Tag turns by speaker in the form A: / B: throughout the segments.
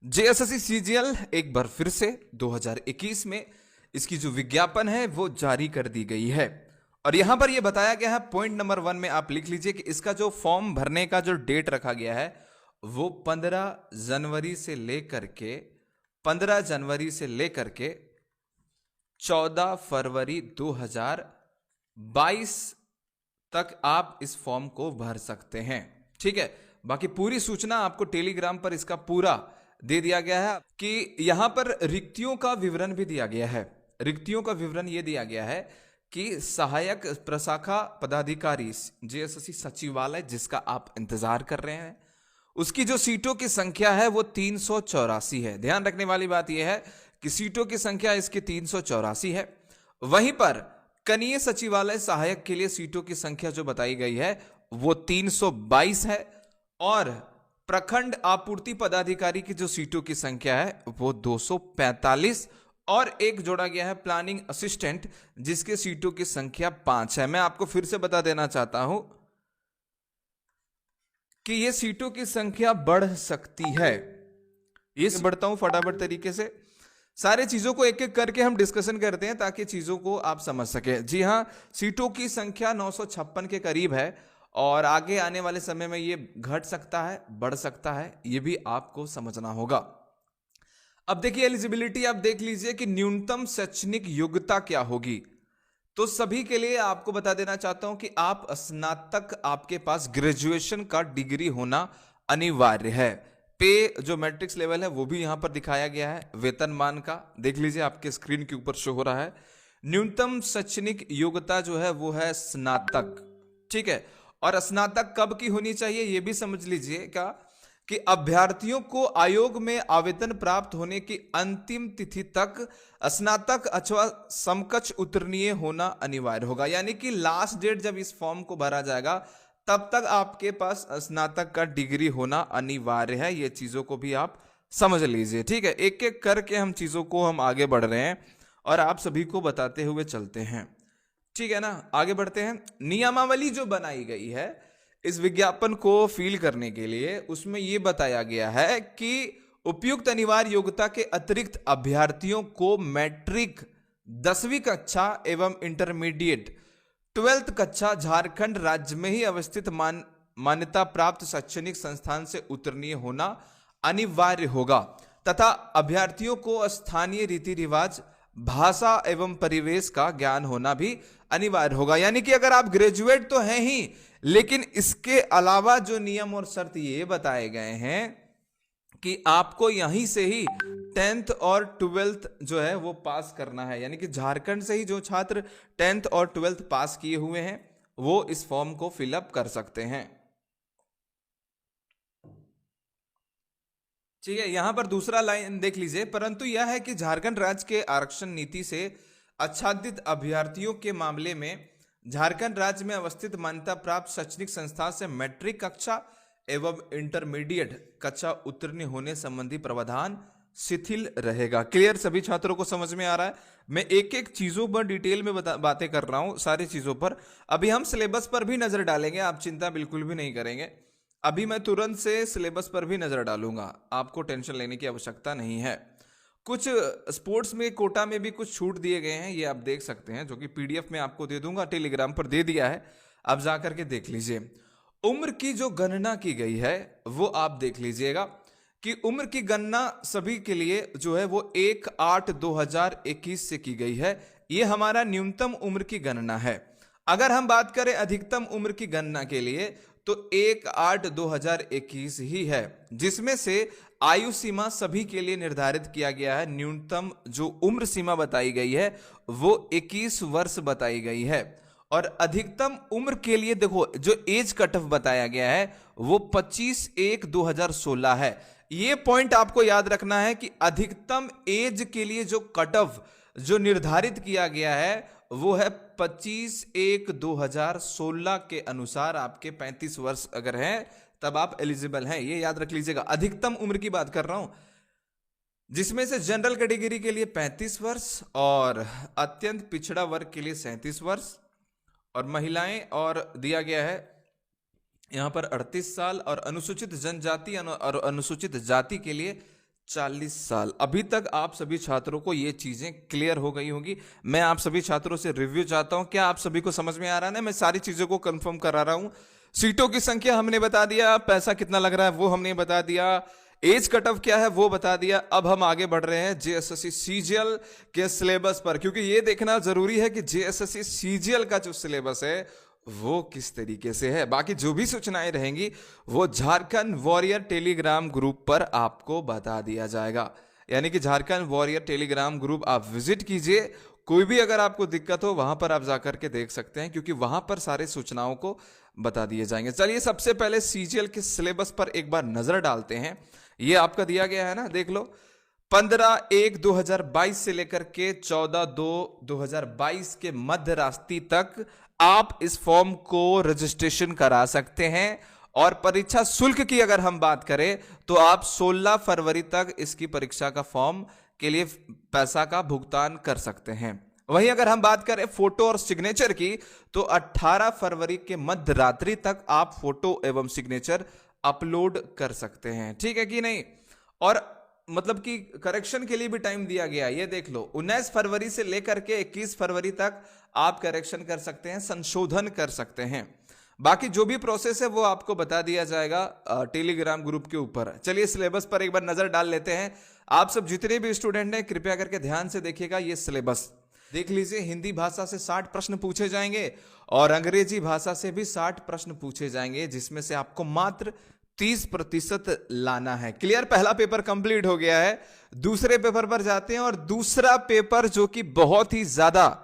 A: JSSC CGL एक बार फिर से 2021 में इसकी जो विज्ञापन है वो जारी कर दी गई है। और यहां पर ये बताया गया है, पॉइंट नंबर 1 में आप लिख लीजिए कि इसका जो फॉर्म भरने का जो डेट रखा गया है वो 15 जनवरी से लेकर के 14 फरवरी 2022 तक आप इस फॉर्म को भर सकते हैं। ठीक है, बाकी पूरी सूचना आपको टेलीग्राम पर इसका पूरा दे दिया गया है कि यहां पर रिक्तियों का विवरण भी दिया गया है। रिक्तियों का विवरण यह दिया गया है कि सहायक प्रशाखा पदाधिकारी जेएसएससी सचिवालय जिसका आप इंतजार कर रहे हैं, उसकी जो सीटों की संख्या है वो 384 है। ध्यान रखने वाली बात यह है कि सीटों की संख्या इसकी 384 है। वहीं पर कनीय सचिवालय सहायक के लिए सीटों की संख्या जो बताई गई है वो 322 है और प्रखंड आपूर्ति पदाधिकारी की जो सीटों की संख्या है वो 245 और एक जोड़ा गया है प्लानिंग असिस्टेंट जिसके सीटों की संख्या 5 है। मैं आपको फिर से बता देना चाहता हूं कि ये सीटों की संख्या बढ़ सकती है। ये बढ़ता हूं फटाफट तरीके से, सारे चीजों को एक एक करके हम डिस्कशन करते हैं ताकि चीजों को आप समझ सके। जी हां, सीटों की संख्या 956 के करीब है और आगे आने वाले समय में ये घट सकता है, बढ़ सकता है, ये भी आपको समझना होगा। अब देखिए एलिजिबिलिटी आप देख लीजिए कि न्यूनतम शैक्षणिक योग्यता क्या होगी। तो सभी के लिए आपको बता देना चाहता हूं कि आप स्नातक, आपके पास ग्रेजुएशन का डिग्री होना अनिवार्य है। पे जो मैट्रिक्स लेवल है वो भी यहां पर दिखाया गया है, वेतनमान का देख लीजिए, आपके स्क्रीन के ऊपर शो हो रहा है। न्यूनतम शैक्षणिक योग्यता जो है वो है स्नातक। ठीक है, और स्नातक कब की होनी चाहिए ये भी समझ लीजिएगा कि अभ्यर्थियों को आयोग में आवेदन प्राप्त होने की अंतिम तिथि तक स्नातक अथवा समकक्ष उत्तीर्णीय होना अनिवार्य होगा। यानी कि लास्ट डेट जब इस फॉर्म को भरा जाएगा तब तक आपके पास स्नातक का डिग्री होना अनिवार्य है। ये चीजों को भी आप समझ लीजिए। ठीक है, एक एक करके हम चीजों को हम आगे बढ़ रहे हैं और आप सभी को बताते हुए चलते हैं। ठीक है ना, आगे बढ़ते हैं। नियमावली जो बनाई गई है इस विज्ञापन को फिल करने के लिए, उसमें यह बताया गया है कि उपयुक्त अनिवार्य योग्यता के अतिरिक्त अभ्यर्थियों को मैट्रिक 10वीं कक्षा एवं इंटरमीडिएट 12th कक्षा झारखंड राज्य में ही अवस्थित मान्यता प्राप्त शैक्षणिक संस्थान से उत्तीर्णीय होना अनिवार्य होगा तथा अभ्यर्थियों को स्थानीय रीति रिवाज, भाषा एवं परिवेश का ज्ञान होना भी अनिवार्य होगा। यानी कि अगर आप ग्रेजुएट तो हैं ही, लेकिन इसके अलावा जो नियम और शर्त ये बताए गए हैं कि आपको यहीं से ही 10th और 12th जो है वो पास करना है। यानी कि झारखंड से ही जो छात्र 10th और 12th पास किए हुए हैं वो इस फॉर्म को फिलअप कर सकते हैं। ठीक है, यहां पर दूसरा लाइन देख लीजिए। परंतु यह है कि झारखंड राज्य के आरक्षण नीति से आच्छादित अभ्यर्थियों के मामले में झारखंड राज्य में अवस्थित मान्यता प्राप्त शैक्षणिक संस्थान से मैट्रिक कक्षा एवं इंटरमीडिएट कक्षा उत्तीर्ण होने संबंधी प्रावधान शिथिल रहेगा। क्लियर, सभी छात्रों को समझ में आ रहा है? मैं एक एक चीजों पर डिटेल में बातें कर रहा हूं, सारी चीजों पर। अभी हम सिलेबस पर भी नजर डालेंगे, आप चिंता बिल्कुल भी नहीं करेंगे। अभी मैं तुरंत से सिलेबस पर भी नजर डालूंगा, आपको टेंशन लेने की आवश्यकता नहीं है। कुछ स्पोर्ट्स में कोटा में भी कुछ छूट दिए गए हैं, ये आप देख सकते हैं, जो कि पीडीएफ में आपको दे दूंगा, टेलीग्राम पर दे दिया है, आप जाकर के देख लीजिए। उम्र की जो गणना की गई है वो आप देख लीजिएगा कि उम्र की गणना सभी के लिए जो है वो 1/8/2021 से की गई है। ये हमारा न्यूनतम उम्र की गणना है। अगर हम बात करें अधिकतम उम्र की गणना के लिए तो 1/8/2021 ही है, जिसमें से आयु सीमा सभी के लिए निर्धारित किया गया है। न्यूनतम जो उम्र सीमा बताई गई है वो 21 वर्ष बताई गई है और अधिकतम उम्र के लिए देखो जो एज कट ऑफ बताया गया है वो 25/1/2016 है। ये पॉइंट आपको याद रखना है कि अधिकतम एज के लिए जो कट ऑफ जो निर्धारित किया गया है वो है 25/1/2016 के अनुसार। आपके 35 वर्ष अगर हैं तब आप एलिजिबल हैं, ये याद रख लीजिएगा। अधिकतम उम्र की बात कर रहा हूं, जिसमें से जनरल कैटेगरी के लिए 35 वर्ष और अत्यंत पिछड़ा वर्ग के लिए 37 वर्ष और महिलाएं और दिया गया है यहां पर 38 साल और अनुसूचित जनजाति और अनुसूचित जाति के लिए 40 साल। अभी तक आप सभी छात्रों को ये चीजें क्लियर हो गई होंगी। मैं आप सभी छात्रों से रिव्यू चाहता हूं, क्या आप सभी को समझ में आ रहा है ना? मैं सारी चीजों को कंफर्म करा रहा हूं। सीटों की संख्या हमने बता दिया, पैसा कितना लग रहा है वो हमने बता दिया, एज कट ऑफ क्या है वो बता दिया। अब हम आगे बढ़ रहे हैं जेएसएससी सीजीएल के सिलेबस पर, क्योंकि ये देखना जरूरी है कि जेएसएससी सीजीएल का जो सिलेबस है वो किस तरीके से है। बाकी जो भी सूचनाएं रहेंगी वो झारखंड वॉरियर टेलीग्राम ग्रुप पर आपको बता दिया जाएगा। यानी कि झारखंड वॉरियर टेलीग्राम ग्रुप आप विजिट कीजिए। कोई भी अगर आपको दिक्कत हो वहां पर आप जाकर के देख सकते हैं, क्योंकि वहां पर सारे सूचनाओं को बता दिए जाएंगे। चलिए सबसे पहले सीजीएल के सिलेबस पर एक बार नजर डालते हैं। ये आपका दिया गया है ना, देख लो। 15/1/2022 से लेकर के 14/2/2022 के मध्य रात्रि तक आप इस फॉर्म को रजिस्ट्रेशन करा सकते हैं। और परीक्षा शुल्क की अगर हम बात करें तो आप 16 फरवरी तक इसकी परीक्षा का फॉर्म के लिए पैसा का भुगतान कर सकते हैं। वहीं अगर हम बात करें फोटो और सिग्नेचर की तो 18 फरवरी के मध्य रात्रि तक आप फोटो एवं सिग्नेचर अपलोड कर सकते हैं। ठीक है कि नहीं? और मतलब कि करेक्शन के लिए भी टाइम दिया गया, ये देख लो। 19 फरवरी से लेकर के 21 फरवरी तक आप करेक्शन कर सकते हैं, संशोधन कर सकते हैं। बाकी जो भी प्रोसेस है वो आपको बता दिया जाएगा टेलीग्राम ग्रुप के ऊपर। चलिए सिलेबस पर एक बार नजर डाल लेते हैं। आप सब जितने भी स्टूडेंट हैं कृपया करके ध्यान से देखिएगा। ये सिलेबस देख लीजिए। हिंदी भाषा से 60 प्रश्न पूछे जाएंगे और अंग्रेजी भाषा से भी 60 प्रश्न पूछे जाएंगे, जिसमें से आपको मात्र 30% लाना है। क्लियर? पहला पेपर कंप्लीट हो गया है। दूसरे पेपर पर जाते हैं, और दूसरा पेपर जो कि बहुत ही ज्यादा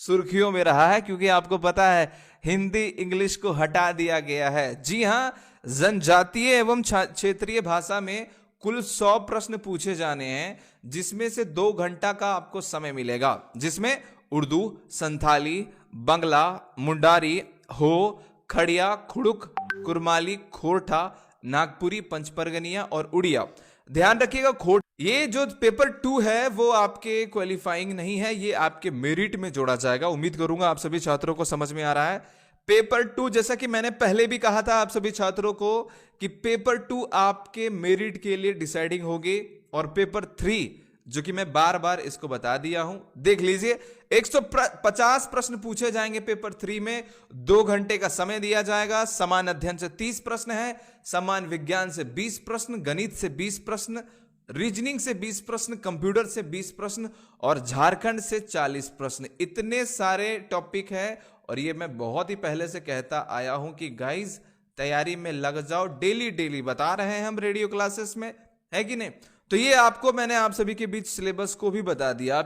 A: सुर्खियों में रहा है, क्योंकि आपको पता है हिंदी इंग्लिश को हटा दिया गया है। जी हां, जनजातीय एवं क्षेत्रीय भाषा में कुल 100 प्रश्न पूछे जाने हैं, जिसमें से 2 घंटा का आपको समय मिलेगा, जिसमें उर्दू, संथाली, बंगला, मुंडारी, हो, खड़िया, खुड़ुक, कुरमाली, खोरठा, नागपुरी, पंचपरगनिया और उड़िया। ध्यान रखिएगा, ये जो पेपर 2 है वो आपके क्वालिफाइंग नहीं है, ये आपके मेरिट में जोड़ा जाएगा। उम्मीद करूंगा आप सभी छात्रों को समझ में आ रहा है। पेपर 2, जैसा कि मैंने पहले भी कहा था आप सभी छात्रों को कि पेपर 2 आपके मेरिट के लिए डिसाइडिंग होगी, और पेपर 3 जो कि मैं बार बार इसको बता दिया हूं, देख लीजिए। 150 प्रश्न पूछे जाएंगे पेपर 3 में। 2 घंटे का समय दिया जाएगा। समान अध्ययन से 30 प्रश्न है, समान विज्ञान से 20 प्रश्न, गणित से 20 प्रश्न, रीजनिंग से 20 प्रश्न, कंप्यूटर से 20 प्रश्न और झारखंड से 40 प्रश्न। इतने सारे टॉपिक है, और ये मैं बहुत ही पहले से कहता आया हूं कि गाइज तैयारी में लग जाओ। डेली डेली बता रहे हैं हम रेडियो क्लासेस में, है कि नहीं? तो ये आपको मैंने आप सभी के बीच सिलेबस को भी बता दिया।